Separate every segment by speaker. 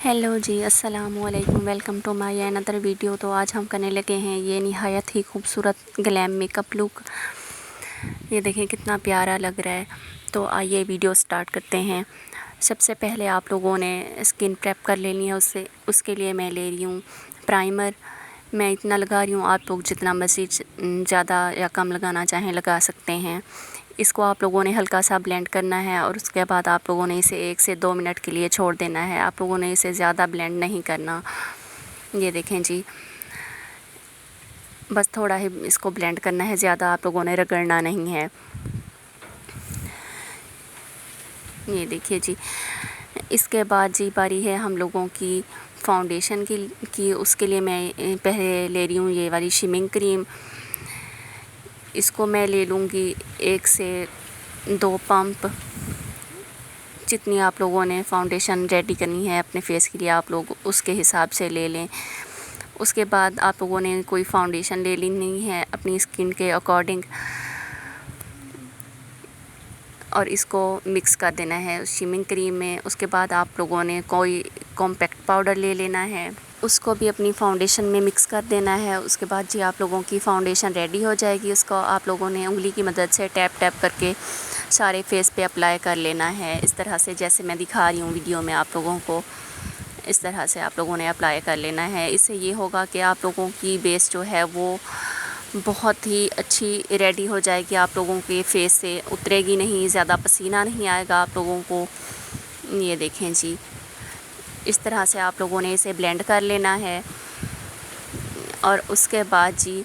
Speaker 1: Hello जी, अस्सलाम वालेकुम। Welcome to my another video. तो आज हम करने लगे हैं ये नहायत ही खूबसूरत ग्लैम मेकअप लुक। ये देखें कितना प्यारा लग रहा है। तो आइए वीडियो स्टार्ट करते हैं। सबसे पहले आप लोगों ने स्किन प्रेप कर लेनी है। उसके लिए मैं ले रही हूँ प्राइमर। मैं इतना लगा रही हूँ, आप लोग जितना मज़ीद ज़्यादा या कम लगाना चाहें लगा सकते हैं। इसको आप लोगों ने हल्का सा ब्लेंड करना है और उसके बाद आप लोगों ने इसे 1 से 2 मिनट के लिए छोड़ देना है। आप लोगों ने इसे ज़्यादा ब्लेंड नहीं करना। ये देखें जी, बस थोड़ा ही इसको ब्लेंड करना है, ज़्यादा आप लोगों ने रगड़ना नहीं है। ये देखिए जी, इसके बाद जी बारी है हम लोगों की फाउंडेशन की। उसके लिए मैं पहले ले रही हूँ ये वाली शिमिंग क्रीम। इसको मैं ले लूँगी 1 से 2 पंप। जितनी आप लोगों ने फाउंडेशन रेडी करनी है अपने फेस के लिए, आप लोग उसके हिसाब से ले लें। उसके बाद आप लोगों ने कोई फाउंडेशन ले लेनी है अपनी स्किन के अकॉर्डिंग और इसको मिक्स कर देना है उस शिमिंग क्रीम में। उसके बाद आप लोगों ने कोई कॉम्पैक्ट पाउडर ले लेना है, उसको भी अपनी फाउंडेशन में मिक्स कर देना है। उसके बाद जी आप लोगों की फाउंडेशन रेडी हो जाएगी। उसको आप लोगों ने उंगली की मदद से टैप टैप करके सारे फेस पे अप्लाई कर लेना है। इस तरह से जैसे मैं दिखा रही हूँ वीडियो में, आप लोगों को इस तरह से आप लोगों ने अप्लाई कर लेना है। इससे ये होगा कि आप लोगों की बेस जो है वो बहुत ही अच्छी रेडी हो जाएगी। आप लोगों के फेस से उतरेगी नहीं, ज़्यादा पसीना नहीं आएगा आप लोगों को। ये देखें जी, इस तरह से आप लोगों ने इसे ब्लेंड कर लेना है। और उसके बाद जी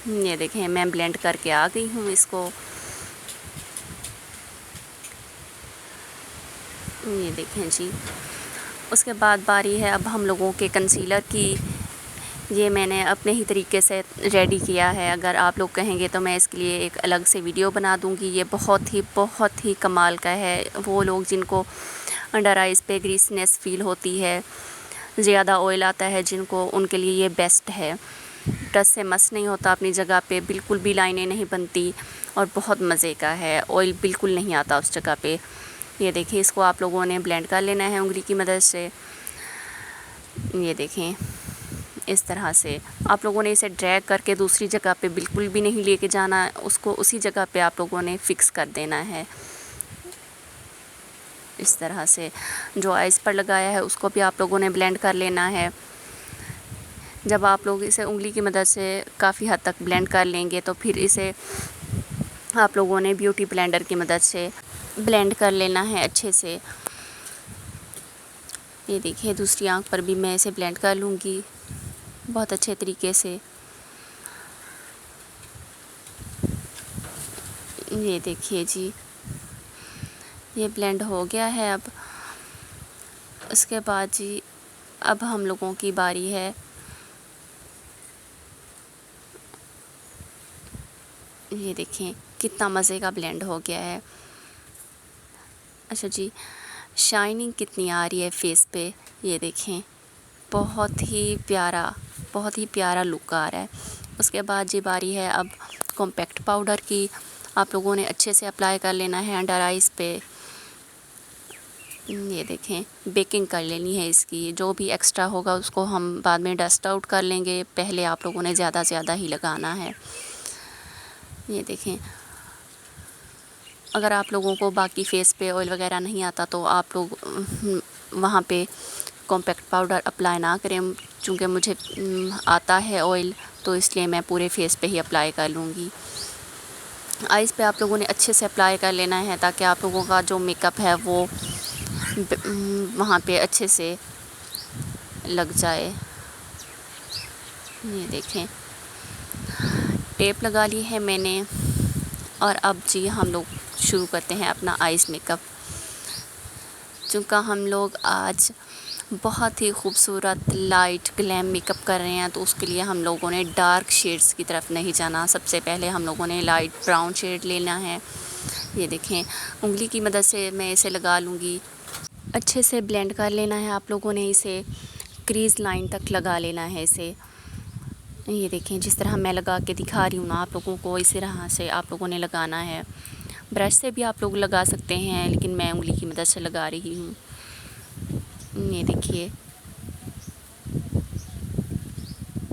Speaker 1: ये देखें मैं ब्लेंड करके आ गई हूँ इसको। ये देखें जी, उसके बाद बारी है अब हम लोगों के कंसीलर की। ये मैंने अपने ही तरीके से रेडी किया है। अगर आप लोग कहेंगे तो मैं इसके लिए एक अलग से वीडियो बना दूंगी। ये बहुत ही कमाल का है। वो लोग जिनको अंडर आइज़ पे ग्रीसनेस फील होती है, ज़्यादा ऑयल आता है जिनको, उनके लिए ये बेस्ट है। डस्ट से मस नहीं होता अपनी जगह पे, बिल्कुल भी लाइनें नहीं बनती और बहुत मज़े का है। ऑयल बिल्कुल नहीं आता उस जगह पे। ये देखिए, इसको आप लोगों ने ब्लेंड कर लेना है उंगली की मदद से। ये देखें इस तरह से आप लोगों ने इसे ड्रैग करके दूसरी जगह पे बिल्कुल भी नहीं लेके जाना, उसको उसी जगह पे आप लोगों ने फिक्स कर देना है। इस तरह से जो आइज़ पर लगाया है उसको भी आप लोगों ने ब्लेंड कर लेना है। जब आप लोग इसे उंगली की मदद से काफ़ी हद तक ब्लेंड कर लेंगे तो फिर इसे आप लोगों ने ब्यूटी ब्लेंडर की मदद से ब्लेंड कर लेना है अच्छे से। ये देखिए, दूसरी आंख पर भी मैं इसे ब्लेंड कर लूँगी बहुत अच्छे तरीके से। ये देखिए जी, ये ब्लेंड हो गया है। अब उसके बाद जी अब हम लोगों की बारी है। ये देखें कितना मज़े का ब्लेंड हो गया है। अच्छा जी, शाइनिंग कितनी आ रही है फेस पे, ये देखें बहुत ही प्यारा लुक आ रहा है। उसके बाद जी बारी है अब कॉम्पैक्ट पाउडर की। आप लोगों ने अच्छे से अप्लाई कर लेना है अंडर आइज़ पे। ये देखें बेकिंग कर लेनी है इसकी। जो भी एक्स्ट्रा होगा उसको हम बाद में डस्ट आउट कर लेंगे, पहले आप लोगों ने ज़्यादा ही लगाना है। ये देखें, अगर आप लोगों को बाकी फेस पे ऑयल वगैरह नहीं आता तो आप लोग वहाँ पे कॉम्पैक्ट पाउडर अप्लाई ना करें। चूँकि मुझे आता है ऑयल, तो इसलिए मैं पूरे फेस पे ही अप्लाई कर लूँगी। आइज़ पे आप लोगों ने अच्छे से अप्लाई कर लेना है ताकि आप लोगों का जो मेकअप है वो वहाँ पे अच्छे से लग जाए। ये देखें टेप लगा ली है मैंने। और अब जी हम लोग शुरू करते हैं अपना आइज़ मेकअप। चूँकि हम लोग आज बहुत ही खूबसूरत लाइट ग्लैम मेकअप कर रहे हैं, तो उसके लिए हम लोगों ने डार्क शेड्स की तरफ नहीं जाना। सबसे पहले हम लोगों ने लाइट ब्राउन शेड लेना है। ये देखें उंगली की मदद से मैं इसे लगा लूँगी। अच्छे से ब्लेंड कर लेना है आप लोगों ने इसे, क्रीज़ लाइन तक लगा लेना है इसे। ये देखें जिस तरह मैं लगा के दिखा रही हूँ ना आप लोगों को, इसी तरह से आप लोगों ने लगाना है। ब्रश से भी आप लोग लगा सकते हैं, लेकिन मैं उंगली की मदद से लगा रही हूँ। یہ دیکھیے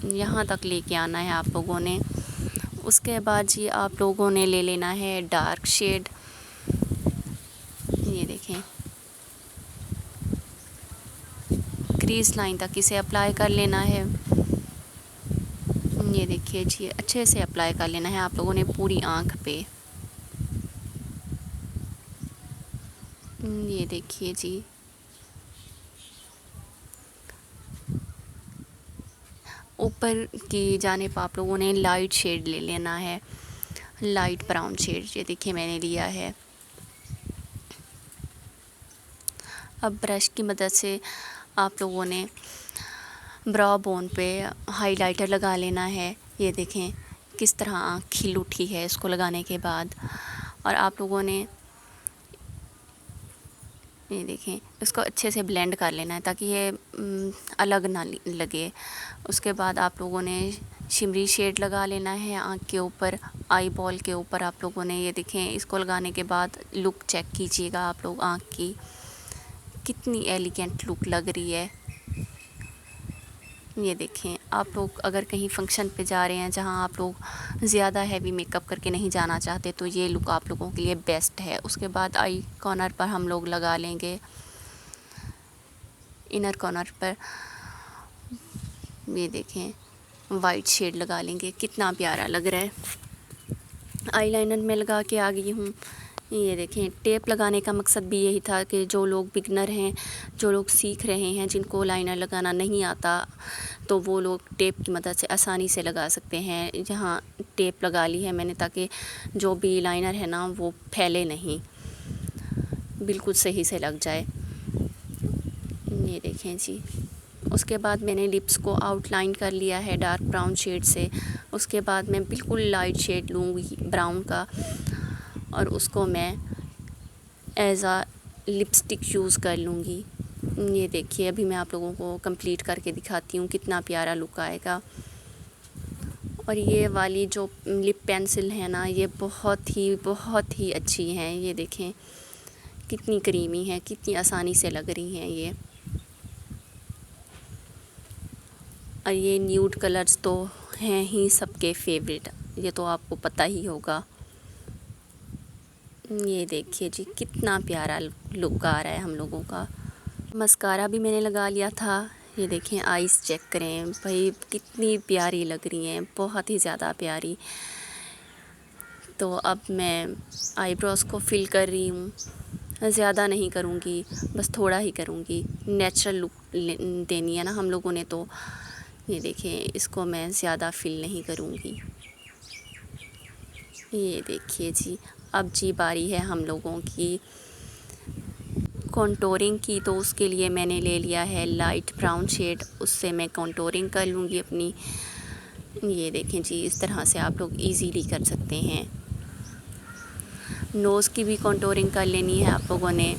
Speaker 1: یہاں تک لے کے آنا ہے آپ لوگوں نے. اس کے بعد جی آپ لوگوں نے لے لینا ہے ڈارک شیڈ. یہ دیکھیں کریز لائن تک اسے اپلائی کر لینا ہے. یہ دیکھیے جی اچھے سے اپلائی کر لینا ہے آپ لوگوں نے پوری آنکھ پہ. یہ دیکھیے جی اوپر کی جانب آپ لوگوں نے لائٹ شیڈ لے لینا ہے, لائٹ براؤن شیڈ. یہ دیکھیے میں نے لیا ہے. اب برش کی مدد سے آپ لوگوں نے برا بون پہ ہائی لائٹر لگا لینا ہے. یہ دیکھیں کس طرح آنکھ کھل اٹھی ہے اس کو لگانے کے بعد. اور آپ لوگوں نے یہ دیکھیں اس کو اچھے سے بلینڈ کر لینا ہے تاکہ یہ الگ نہ لگے. اس کے بعد آپ لوگوں نے شمری شیڈ لگا لینا ہے آنکھ کے اوپر, آئی بال کے اوپر. آپ لوگوں نے یہ دیکھیں اس کو لگانے کے بعد لک چیک کیجیے گا آپ لوگ آنکھ کی, کتنی ایلیگنٹ لک لگ رہی ہے. یہ دیکھیں آپ لوگ اگر کہیں فنکشن پہ جا رہے ہیں جہاں آپ لوگ زیادہ ہیوی میک اپ کر کے نہیں جانا چاہتے تو یہ لک آپ لوگوں کے لیے بیسٹ ہے. اس کے بعد آئی کارنر پر ہم لوگ لگا لیں گے, انر کارنر پر یہ دیکھیں وائٹ شیڈ لگا لیں گے. کتنا پیارا لگ رہا ہے. آئی لائنر میں لگا کے آ گئی ہوں. یہ دیکھیں ٹیپ لگانے کا مقصد بھی یہی تھا کہ جو لوگ بگنر ہیں, جو لوگ سیکھ رہے ہیں, جن کو لائنر لگانا نہیں آتا تو وہ لوگ ٹیپ کی مدد سے آسانی سے لگا سکتے ہیں. یہاں ٹیپ لگا لی ہے میں نے تاکہ جو بھی لائنر ہے نا وہ پھیلے نہیں, بالکل صحیح سے لگ جائے. یہ دیکھیں جی اس کے بعد میں نے لپس کو آؤٹ لائن کر لیا ہے ڈارک براؤن شیڈ سے. اس کے بعد میں بالکل لائٹ شیڈ لوں گی براؤن کا اور اس کو میں ایز آ لپسٹک یوز کر لوں گی. یہ دیکھیے ابھی میں آپ لوگوں کو کمپلیٹ کر کے دکھاتی ہوں کتنا پیارا لک آئے گا. اور یہ والی جو لپ پینسل ہے نا یہ بہت ہی اچھی ہیں. یہ دیکھیں کتنی کریمی ہے, کتنی آسانی سے لگ رہی ہیں یہ. اور یہ نیوڈ کلرز تو ہیں ہی سب کے فیوریٹ, یہ تو آپ کو پتہ ہی ہوگا. یہ دیکھیے جی کتنا پیارا لک آ رہا ہے ہم لوگوں کا. مسکارا بھی میں نے لگا لیا تھا. یہ دیکھیں آئیز چیک کریں بھائی کتنی پیاری لگ رہی ہیں, بہت ہی زیادہ پیاری. تو اب میں آئی براؤز کو فل کر رہی ہوں, زیادہ نہیں کروں گی بس تھوڑا ہی کروں گی. نیچرل لک دینی ہے نا ہم لوگوں نے تو یہ دیکھیں اس کو میں زیادہ فل نہیں کروں گی. یہ دیکھیے جی اب جی باری ہے ہم لوگوں کی کونٹورنگ کی. تو اس کے لیے میں نے لے لیا ہے لائٹ براؤن شیڈ, اس سے میں کونٹورنگ کر لوں گی اپنی. یہ دیکھیں جی اس طرح سے آپ لوگ ایزیلی کر سکتے ہیں. نوز کی بھی کونٹورنگ کر لینی ہے آپ لوگوں نے.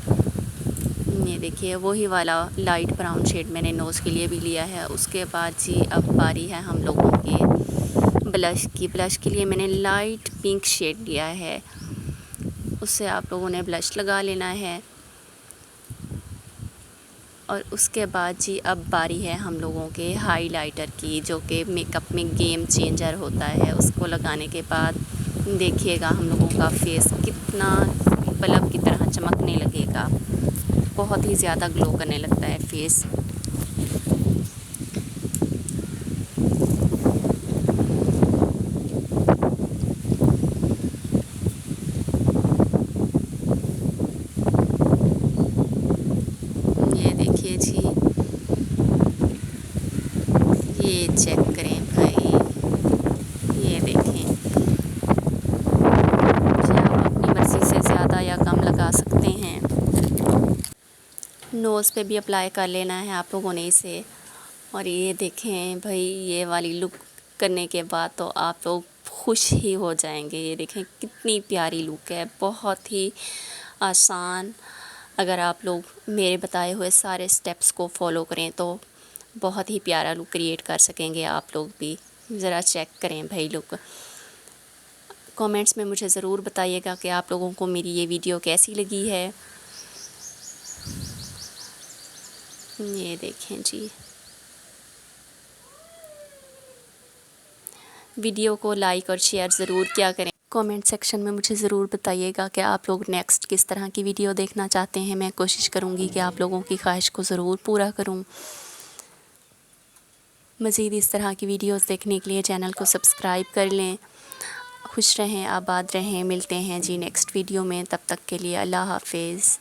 Speaker 1: یہ دیکھیے وہی والا لائٹ براؤن شیڈ میں نے نوز کے لیے بھی لیا ہے. اس کے بعد جی اب باری ہے ہم لوگوں کے بلش کی. بلش کے لیے میں نے لائٹ پنک شیڈ لیا ہے, اس سے آپ لوگوں نے بلش لگا لینا ہے. اور اس کے بعد جی اب باری ہے ہم لوگوں کے ہائی لائٹر کی, جو کہ میک اپ میں گیم چینجر ہوتا ہے. اس کو لگانے کے بعد دیکھیے گا ہم لوگوں کا فیس کتنا بلب کی طرح چمکنے لگے گا, بہت ہی زیادہ گلو کرنے لگتا ہے فیس. یہ دیکھیے جی یہ چیک کریں بھائی, یہ دیکھیں جی آپ اپنی مرضی سے زیادہ یا کم لگا سکتے ہیں. نوز پہ بھی اپلائی کر لینا ہے آپ لوگوں نے اسے. اور یہ دیکھیں بھائی یہ والی لک کرنے کے بعد تو آپ لوگ خوش ہی ہو جائیں گے. یہ دیکھیں کتنی پیاری لک ہے, بہت ہی آسان. اگر آپ لوگ میرے بتائے ہوئے سارے سٹیپس کو فالو کریں تو بہت ہی پیارا لک کریٹ کر سکیں گے آپ لوگ بھی. ذرا چیک کریں بھائی لک. کامنٹس میں مجھے ضرور بتائیے گا کہ آپ لوگوں کو میری یہ ویڈیو کیسی لگی ہے. یہ دیکھیں جی، ویڈیو کو لائک اور شیئر ضرور کیا کریں۔ کومنٹ سیکشن میں مجھے ضرور بتائیے گا کہ آپ لوگ نیکسٹ کس طرح کی ویڈیو دیکھنا چاہتے ہیں۔ میں کوشش کروں گی کہ آپ لوگوں کی خواہش کو ضرور پورا کروں۔ مزید اس طرح کی ویڈیوز دیکھنے کے لیے چینل کو سبسکرائب کر لیں۔ خوش رہیں، آباد رہیں، ملتے ہیں جی نیکسٹ ویڈیو میں، تب تک کے لیے اللہ حافظ۔